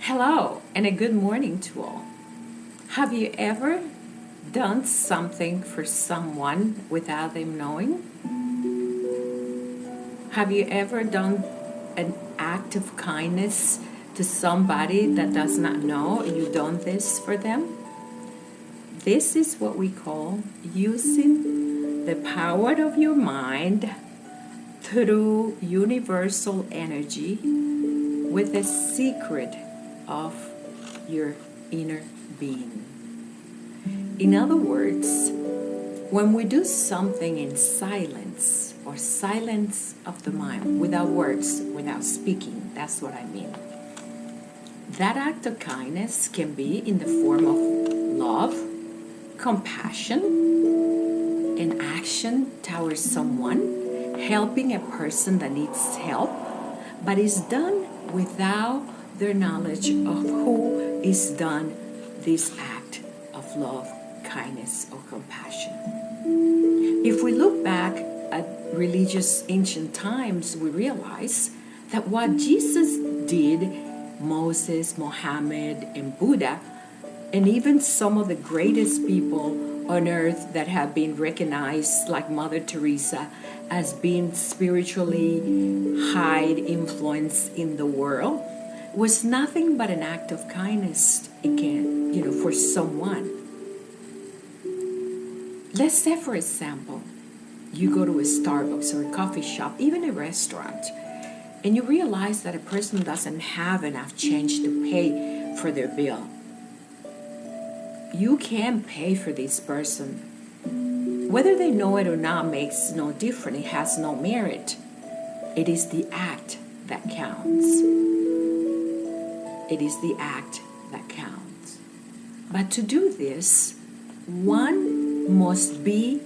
Hello, and a good morning to all. Have you ever done something for someone without them knowing? Have you ever done an act of kindness to somebody that does not know you've done this for them? This is what we call using the power of your mind through universal energy with the secret of your inner being. In other words, when we do something in silence or silence of the mind, without words, without speaking, that's what I mean. That act of kindness can be in the form of love, compassion, and action towards someone, helping a person that needs help, but is done without their knowledge of who is done this act of love, kindness, or compassion. If we look back at religious ancient times, we realize that what Jesus did, Moses, Mohammed, and Buddha, and even some of the greatest people on earth that have been recognized, like Mother Teresa, as being spiritually high influence in the world, was nothing but an act of kindness again, for someone. Let's say, for example, you go to a Starbucks or a coffee shop, even a restaurant, and you realize that a person doesn't have enough change to pay for their bill. You can pay for this person. Whether they know it or not makes no difference. It has no merit. It is the act that counts. It is the act that counts. But to do this, one must be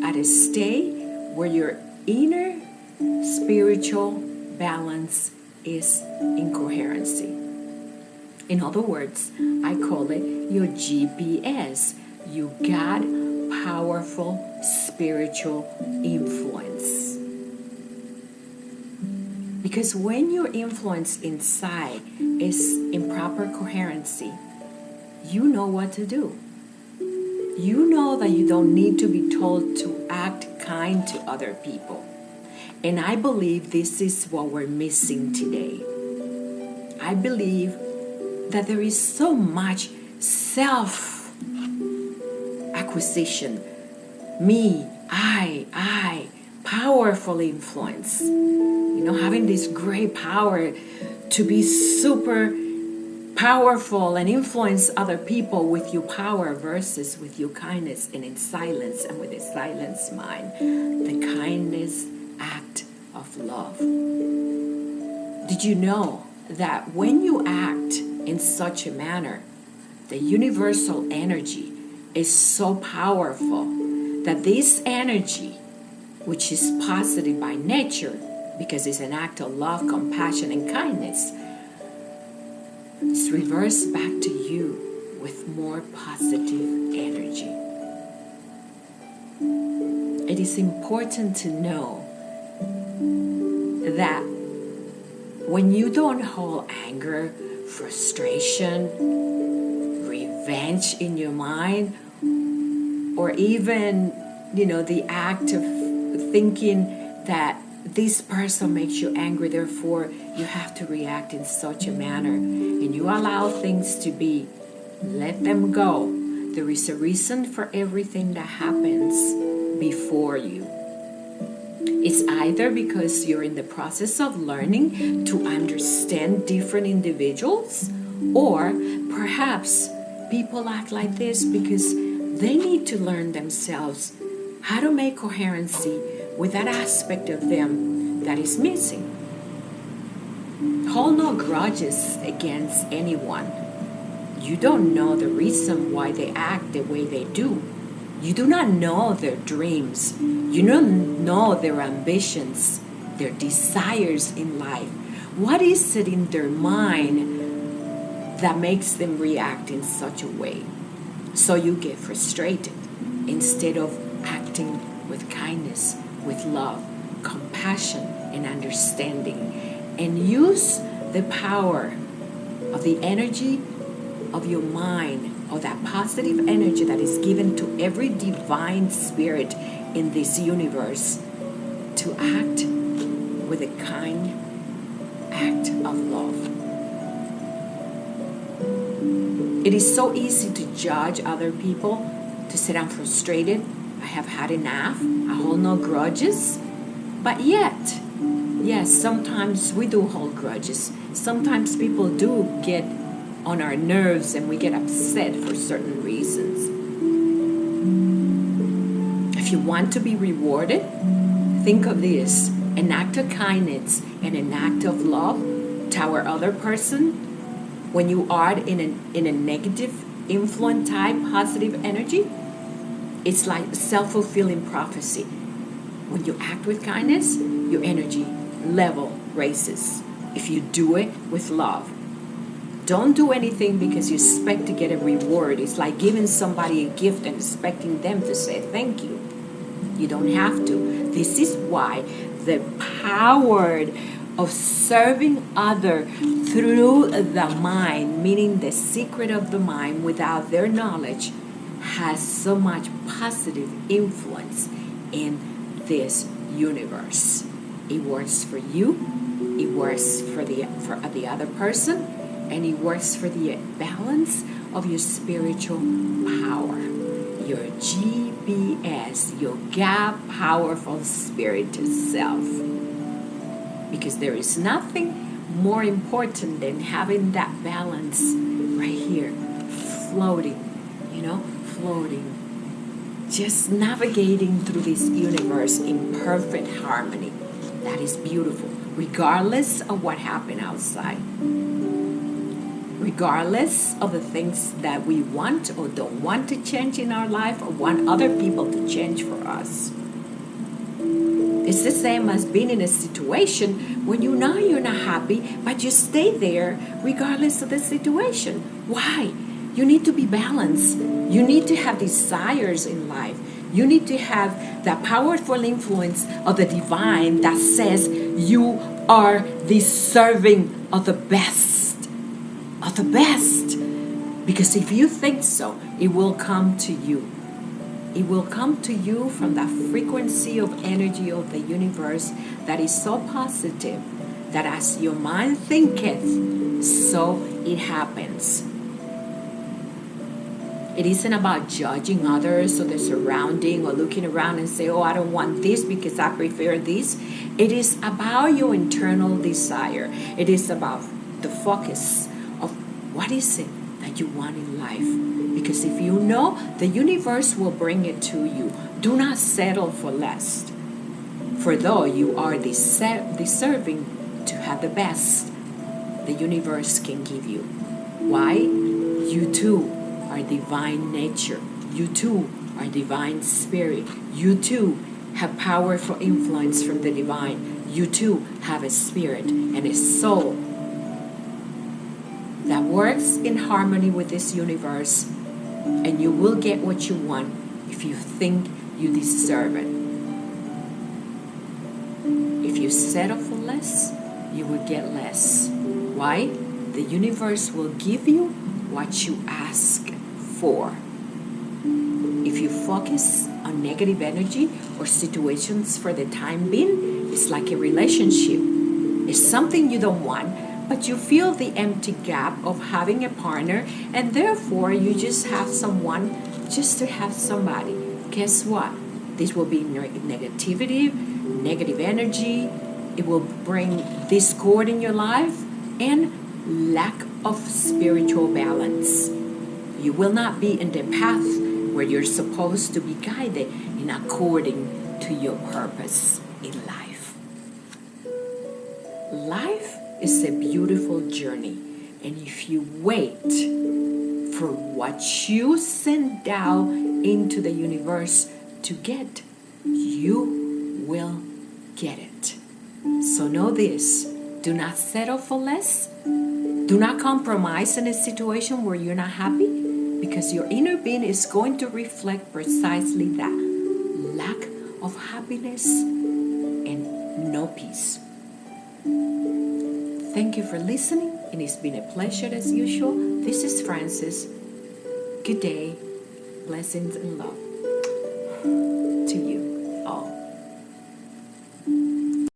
at a state where your inner spiritual balance is in coherency. In other words, I call it your GPS. You got powerful spiritual influence. Because when your influence inside is in proper coherency, you know what to do. You know that you don't need to be told to act kind to other people. And I believe this is what we're missing today. I believe that there is so much self-acquisition. Me, I, powerful influence. Having this great power to be super powerful and influence other people with your power versus with your kindness and in silence and with a silenced mind. The kindness act of love. Did you know that when you act in such a manner, the universal energy is so powerful that this energy, which is positive by nature, because it's an act of love, compassion, and kindness, is reversed back to you with more positive energy. It is important to know that when you don't hold anger, frustration, revenge in your mind, or even, the act of thinking that this person makes you angry, therefore you have to react in such a manner, and you allow things to be, let them go. There is a reason for everything that happens before you. It's either because you're in the process of learning to understand different individuals, or perhaps people act like this because they need to learn themselves how to make coherency with that aspect of them that is missing. Hold no grudges against anyone. You don't know the reason why they act the way they do. You do not know their dreams. You don't know their ambitions, their desires in life. What is it in their mind that makes them react in such a way? So you get frustrated instead of acting with kindness, with love, compassion, and understanding, and use the power of the energy of your mind, of that positive energy that is given to every divine spirit in this universe, to act with a kind act of love. It is so easy to judge other people, to say I'm frustrated, I have had enough, I hold no grudges. But yet, yes, sometimes we do hold grudges. Sometimes people do get on our nerves and we get upset for certain reasons. If you want to be rewarded, think of this: an act of kindness and an act of love toward other person. When you are in a negative influence type positive energy, it's like self-fulfilling prophecy. When you act with kindness, your energy level raises. If you do it with love, don't do anything because you expect to get a reward. It's like giving somebody a gift and expecting them to say thank you. You don't have to. This is why the power of serving other through the mind, meaning the secret of the mind without their knowledge, has so much positive influence in this universe. It works for you, it works for the other person, and it works for the balance of your spiritual power, your GPS, your God powerful spirit self. Because there is nothing more important than having that balance right here, floating, just navigating through this universe in perfect harmony. That is beautiful, regardless of what happened outside, regardless of the things that we want or don't want to change in our life or want other people to change for us. It's the same as being in a situation when you know you're not happy, but you stay there regardless of the situation. Why? You need to be balanced. You need to have desires in life. You need to have that powerful influence of the divine that says you are deserving of the best. Of the best. Because if you think so, it will come to you. It will come to you from that frequency of energy of the universe that is so positive that as your mind thinketh, so it happens. It isn't about judging others or the surrounding or looking around and say, oh, I don't want this because I prefer this. It is about your internal desire. It is about the focus of what is it that you want in life. Because if you know, the universe will bring it to you. Do not settle for less. For though you are deserving to have the best, the universe can give you. Why? You too are divine nature. You too are divine spirit. You too have powerful influence from the divine. You too have a spirit and a soul that works in harmony with this universe. And you will get what you want if you think you deserve it. If you settle for less, you will get less. Why? The universe will give you what you ask for. If you focus on negative energy or situations for the time being, it's like a relationship. It's something you don't want, but you feel the empty gap of having a partner, and therefore you just have someone just to have somebody. Guess what? This will be negativity, negative energy. It will bring discord in your life and lack of spiritual balance. You will not be in the path where you're supposed to be guided in according to your purpose in life. Life is a beautiful journey, and if you wait for what you send down into the universe to get, you will get it. So know this: do not settle for less. Do not compromise in a situation where you're not happy, because your inner being is going to reflect precisely that lack of happiness and no peace. Thank you for listening. and it's been a pleasure as usual. This is Frances. Good day, blessings and love.